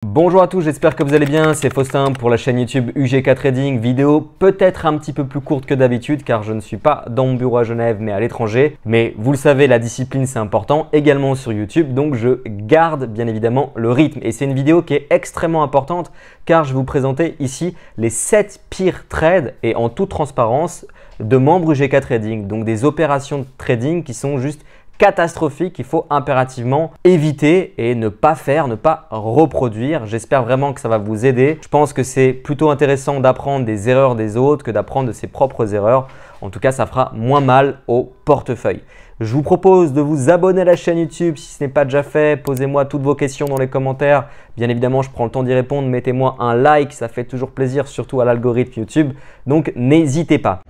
Bonjour à tous, j'espère que vous allez bien, c'est Faustin pour la chaîne YouTube UGK Trading, vidéo peut-être un petit peu plus courte que d'habitude car je ne suis pas dans mon bureau à Genève mais à l'étranger. Mais vous le savez, la discipline c'est important également sur YouTube, donc je garde bien évidemment le rythme. Et c'est une vidéo qui est extrêmement importante car je vais vous présenter ici les 7 pires trades et en toute transparence de membres UGK Trading. Donc des opérations de trading qui sont juste catastrophique qu'il faut impérativement éviter et ne pas faire, ne pas reproduire. J'espère vraiment que ça va vous aider. Je pense que c'est plutôt intéressant d'apprendre des erreurs des autres que d'apprendre de ses propres erreurs. En tout cas, ça fera moins mal au portefeuille. Je vous propose de vous abonner à la chaîne YouTube si ce n'est pas déjà fait. Posez-moi toutes vos questions dans les commentaires. Bien évidemment, je prends le temps d'y répondre. Mettez-moi un like, ça fait toujours plaisir, surtout à l'algorithme YouTube. Donc, n'hésitez pas.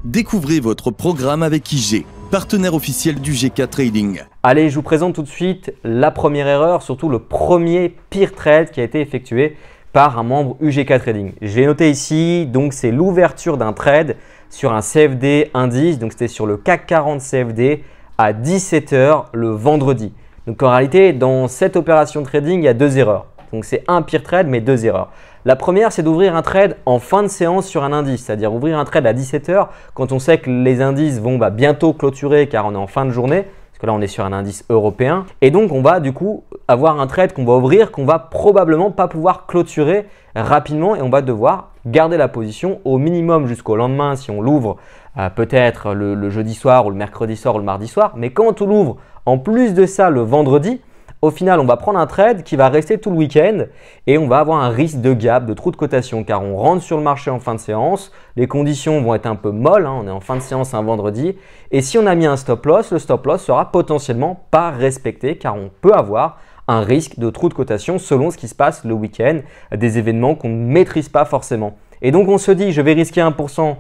Découvrez votre programme avec IG, partenaire officiel du GK Trading. Allez, je vous présente tout de suite la première erreur, surtout le premier pire trade qui a été effectué par un membre UGK Trading. J'ai noté ici, donc c'est l'ouverture d'un trade sur un CFD indice, donc c'était sur le CAC 40 CFD à 17 h le vendredi. Donc en réalité, dans cette opération de trading, il y a deux erreurs. Donc c'est un pire trade, mais deux erreurs. La première, c'est d'ouvrir un trade en fin de séance sur un indice, c'est-à-dire ouvrir un trade à 17 h quand on sait que les indices vont bientôt clôturer car on est en fin de journée, parce que là on est sur un indice européen. Et donc on va du coup avoir un trade qu'on va ouvrir, qu'on va probablement pas pouvoir clôturer rapidement et on va devoir garder la position au minimum jusqu'au lendemain si on l'ouvre peut-être le jeudi soir ou le mercredi soir ou le mardi soir. Mais quand on l'ouvre en plus de ça le vendredi, au final, on va prendre un trade qui va rester tout le week-end et on va avoir un risque de gap, de trou de cotation car on rentre sur le marché en fin de séance. Les conditions vont être un peu molles, on est en fin de séance un vendredi. Et si on a mis un stop loss, le stop loss sera potentiellement pas respecté car on peut avoir un risque de trou de cotation selon ce qui se passe le week-end, des événements qu'on ne maîtrise pas forcément. Et donc, on se dit, je vais risquer 1%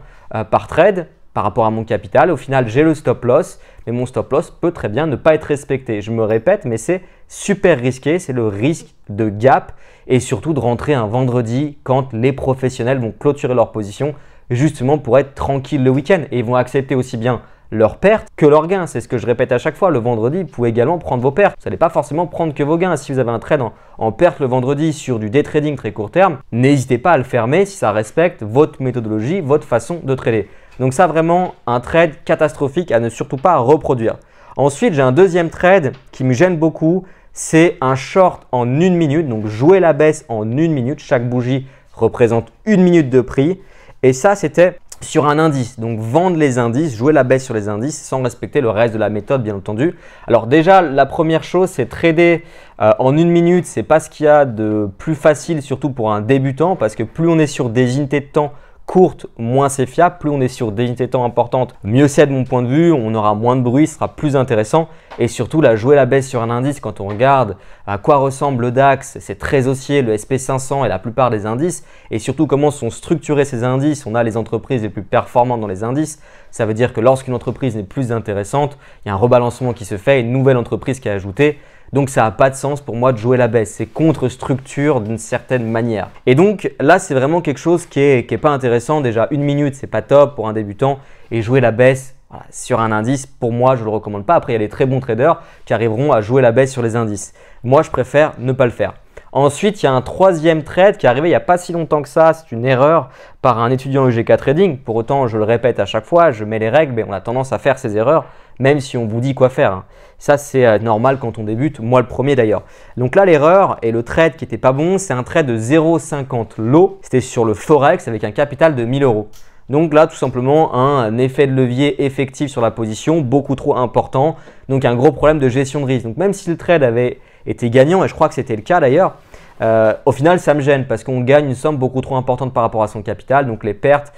par trade par rapport à mon capital. Au final, j'ai le stop loss, mais mon stop loss peut très bien ne pas être respecté. Je me répète, mais c'est super risqué. C'est le risque de gap et surtout de rentrer un vendredi quand les professionnels vont clôturer leur position justement pour être tranquille le week-end. Et ils vont accepter aussi bien leurs pertes que leurs gains. C'est ce que je répète à chaque fois. Le vendredi, vous pouvez également prendre vos pertes. Vous n'allez pas forcément prendre que vos gains. Si vous avez un trade en perte le vendredi sur du day trading très court terme, n'hésitez pas à le fermer si ça respecte votre méthodologie, votre façon de trader. Donc ça, vraiment un trade catastrophique à ne surtout pas reproduire. Ensuite, j'ai un deuxième trade qui me gêne beaucoup. C'est un short en 1 minute. Donc jouer la baisse en 1 minute. Chaque bougie représente 1 minute de prix. Et ça, c'était sur un indice. Donc vendre les indices, jouer la baisse sur les indices sans respecter le reste de la méthode bien entendu. Alors déjà, la première chose, c'est trader en 1 minute. Ce n'est pas ce qu'il y a de plus facile, surtout pour un débutant parce que plus on est sur des unités de temps courte, moins c'est fiable. Plus on est sur des unités de temps importantes, mieux c'est de mon point de vue. On aura moins de bruit, ce sera plus intéressant. Et surtout, là, jouer la baisse sur un indice, quand on regarde à quoi ressemble le DAX, c'est très haussier, le SP500 et la plupart des indices. Et surtout, comment sont structurés ces indices. On a les entreprises les plus performantes dans les indices. Ça veut dire que lorsqu'une entreprise n'est plus intéressante, il y a un rebalancement qui se fait, une nouvelle entreprise qui est ajoutée. Donc, ça n'a pas de sens pour moi de jouer la baisse. C'est contre-structure d'une certaine manière. Et donc, là, c'est vraiment quelque chose qui est pas intéressant. Déjà, 1 minute, c'est pas top pour un débutant. Et jouer la baisse sur un indice, pour moi, je ne le recommande pas. Après, il y a les très bons traders qui arriveront à jouer la baisse sur les indices. Moi, je préfère ne pas le faire. Ensuite, il y a un troisième trade qui est arrivé il n'y a pas si longtemps que ça. C'est une erreur par un étudiant UGK Trading. Pour autant, je le répète à chaque fois, je mets les règles, mais on a tendance à faire ces erreurs, même si on vous dit quoi faire. Ça, c'est normal quand on débute, moi le premier d'ailleurs. Donc là, l'erreur et le trade qui n'était pas bon, c'est un trade de 0,50 lot. C'était sur le Forex avec un capital de 1 000 €. Donc là, tout simplement, un effet de levier effectif sur la position, beaucoup trop important. Donc un gros problème de gestion de risque. Donc même si le trade avait été gagnant, et je crois que c'était le cas d'ailleurs, au final, ça me gêne parce qu'on gagne une somme beaucoup trop importante par rapport à son capital. Donc les pertes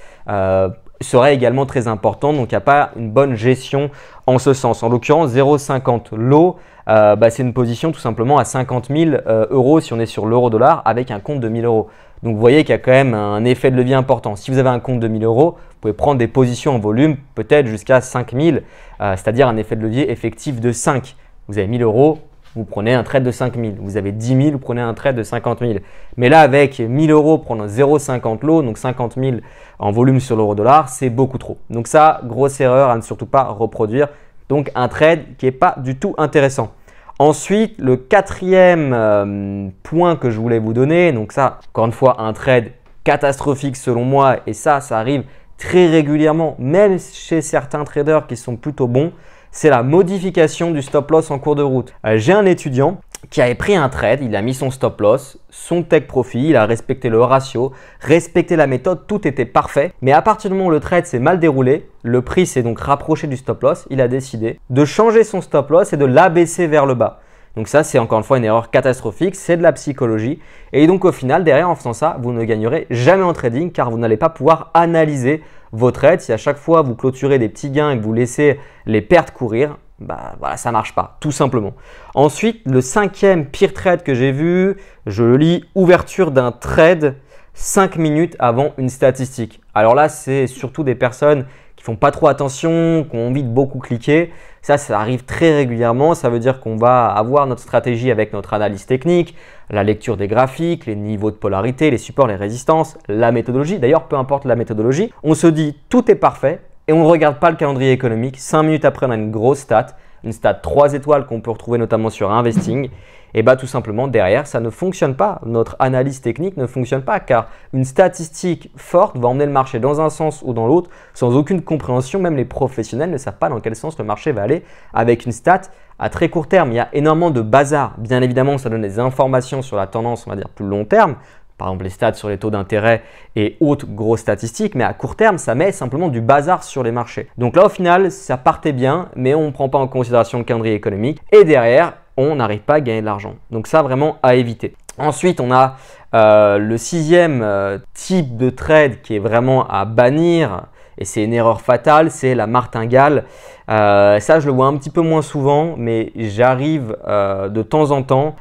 seraient également très importantes. Donc il n'y a pas une bonne gestion en ce sens. En l'occurrence, 0,50 lot, c'est une position tout simplement à 50 000 € si on est sur l'euro-dollar avec un compte de 1 000 €. Donc vous voyez qu'il y a quand même un effet de levier important. Si vous avez un compte de 1 000 €, vous pouvez prendre des positions en volume peut-être jusqu'à 5 000, c'est-à-dire un effet de levier effectif de 5. Vous avez 1 000 €. Vous prenez un trade de 5 000. Vous avez 10 000, vous prenez un trade de 50 000. Mais là, avec 1 000 €, prendre 0,50 lot, donc 50 000 en volume sur l'euro-dollar, c'est beaucoup trop. Donc ça, grosse erreur à ne surtout pas reproduire. Donc un trade qui n'est pas du tout intéressant. Ensuite, le quatrième point que je voulais vous donner, donc ça, encore une fois, un trade catastrophique selon moi, et ça arrive très régulièrement, même chez certains traders qui sont plutôt bons, c'est la modification du stop loss en cours de route. J'ai un étudiant qui avait pris un trade, il a mis son stop loss, son take profit, il a respecté le ratio, respecté la méthode, tout était parfait. Mais à partir du moment où le trade s'est mal déroulé, le prix s'est donc rapproché du stop loss, il a décidé de changer son stop loss et de l'abaisser vers le bas. Donc ça, c'est encore une fois une erreur catastrophique, c'est de la psychologie. Et donc au final, derrière, en faisant ça, vous ne gagnerez jamais en trading car vous n'allez pas pouvoir analyser vos trades. Si à chaque fois vous clôturez des petits gains et que vous laissez les pertes courir, voilà, ça ne marche pas, tout simplement. Ensuite, le cinquième pire trade que j'ai vu, je le lis, ouverture d'un trade 5 minutes avant une statistique. Alors là, c'est surtout des personnes qui font pas trop attention, qui ont envie de beaucoup cliquer. Ça arrive très régulièrement. Ça veut dire qu'on va avoir notre stratégie avec notre analyse technique, la lecture des graphiques, les niveaux de polarité, les supports, les résistances, la méthodologie. D'ailleurs, peu importe la méthodologie, on se dit tout est parfait et on ne regarde pas le calendrier économique. 5 minutes après, on a une grosse stat, une stat 3 étoiles qu'on peut retrouver notamment sur Investing. Et tout simplement derrière, ça ne fonctionne pas. Notre analyse technique ne fonctionne pas car une statistique forte va emmener le marché dans un sens ou dans l'autre sans aucune compréhension. Même les professionnels ne savent pas dans quel sens le marché va aller avec une stat à très court terme. Il y a énormément de bazar. Bien évidemment, ça donne des informations sur la tendance, on va dire plus long terme. Par exemple, les stats sur les taux d'intérêt et autres grosses statistiques, mais à court terme, ça met simplement du bazar sur les marchés. Donc là, au final, ça partait bien, mais on ne prend pas en considération le calendrier économique. Et derrière, on n'arrive pas à gagner de l'argent. Donc ça, vraiment à éviter. Ensuite, on a le sixième type de trade qui est vraiment à bannir. Et c'est une erreur fatale, c'est la martingale. Ça, je le vois un petit peu moins souvent, mais j'arrive de temps en temps,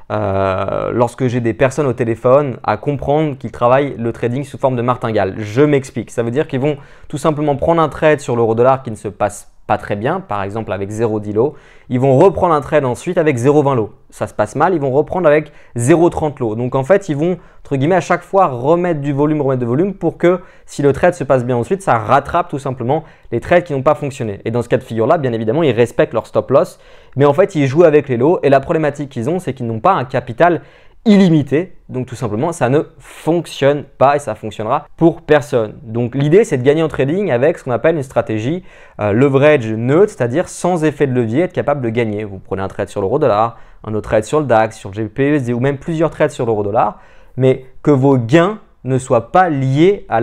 lorsque j'ai des personnes au téléphone, à comprendre qu'ils travaillent le trading sous forme de martingale. Je m'explique. Ça veut dire qu'ils vont tout simplement prendre un trade sur l'euro-dollar qui ne se passe pas très bien, par exemple avec 0,10 lot. Ils vont reprendre un trade ensuite avec 0,20 lot. Ça se passe mal, ils vont reprendre avec 0,30 lot. Donc en fait, ils vont, entre guillemets, à chaque fois remettre du volume pour que si le trade se passe bien ensuite, ça rattrape tout simplement les trades qui n'ont pas fonctionné. Et dans ce cas de figure-là, bien évidemment, ils respectent leur stop loss, mais en fait, ils jouent avec les lots. Et la problématique qu'ils ont, c'est qu'ils n'ont pas un capital illimité. Donc tout simplement, ça ne fonctionne pas et ça fonctionnera pour personne. Donc l'idée, c'est de gagner en trading avec ce qu'on appelle une stratégie leverage neutre, c'est-à-dire sans effet de levier, être capable de gagner. Vous prenez un trade sur l'euro-dollar, un autre trade sur le DAX, sur le GBP/USD ou même plusieurs trades sur l'euro-dollar, mais que vos gains ne soient pas liés à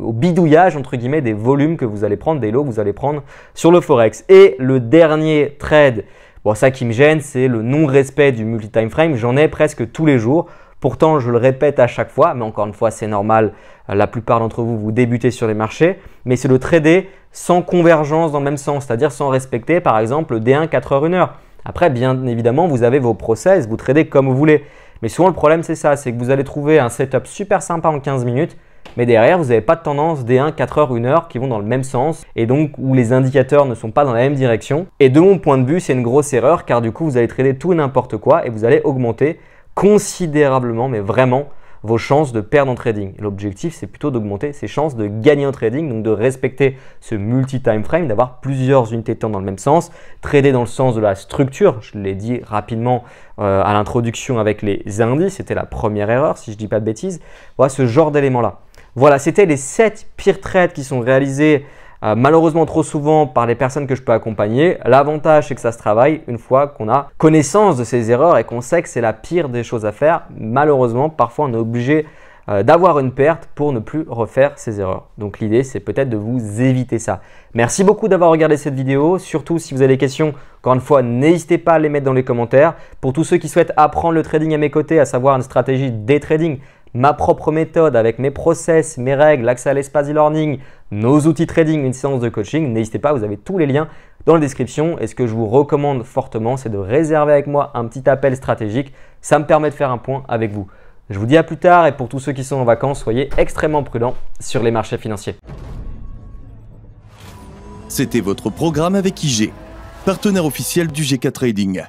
au bidouillage entre guillemets des volumes que vous allez prendre, des lots que vous allez prendre sur le Forex. Et le dernier trade, bon, ça qui me gêne, c'est le non-respect du multi-time frame. J'en ai presque tous les jours. Pourtant, je le répète à chaque fois, mais encore une fois, c'est normal. La plupart d'entre vous, vous débutez sur les marchés, mais c'est de trader sans convergence dans le même sens, c'est-à-dire sans respecter par exemple le D1 4 heures 1 heure. Après, bien évidemment, vous avez vos process, vous tradez comme vous voulez. Mais souvent, le problème, c'est ça, c'est que vous allez trouver un setup super sympa en 15 minutes, mais derrière, vous n'avez pas de tendance D1 4 heures 1 heure qui vont dans le même sens et donc où les indicateurs ne sont pas dans la même direction. Et de mon point de vue, c'est une grosse erreur car du coup, vous allez trader tout et n'importe quoi et vous allez augmenter considérablement, mais vraiment, vos chances de perdre en trading. L'objectif, c'est plutôt d'augmenter ses chances de gagner en trading, donc de respecter ce multi-time frame, d'avoir plusieurs unités de temps dans le même sens, trader dans le sens de la structure. Je l'ai dit rapidement à l'introduction avec les indices, c'était la première erreur, si je ne dis pas de bêtises. Voilà ce genre d'éléments-là. Voilà, c'était les 7 pires trades qui sont réalisés malheureusement trop souvent par les personnes que je peux accompagner. L'avantage, c'est que ça se travaille une fois qu'on a connaissance de ces erreurs et qu'on sait que c'est la pire des choses à faire. Malheureusement, parfois, on est obligé d'avoir une perte pour ne plus refaire ces erreurs. Donc l'idée, c'est peut-être de vous éviter ça. Merci beaucoup d'avoir regardé cette vidéo. Surtout, si vous avez des questions, encore une fois, n'hésitez pas à les mettre dans les commentaires. Pour tous ceux qui souhaitent apprendre le trading à mes côtés, à savoir une stratégie day trading, ma propre méthode avec mes process, mes règles, l'accès à l'espace e-learning, nos outils trading, une séance de coaching, n'hésitez pas, vous avez tous les liens dans la description. Et ce que je vous recommande fortement, c'est de réserver avec moi un petit appel stratégique. Ça me permet de faire un point avec vous. Je vous dis à plus tard et pour tous ceux qui sont en vacances, soyez extrêmement prudents sur les marchés financiers. C'était votre programme avec IG, partenaire officiel du GK Trading.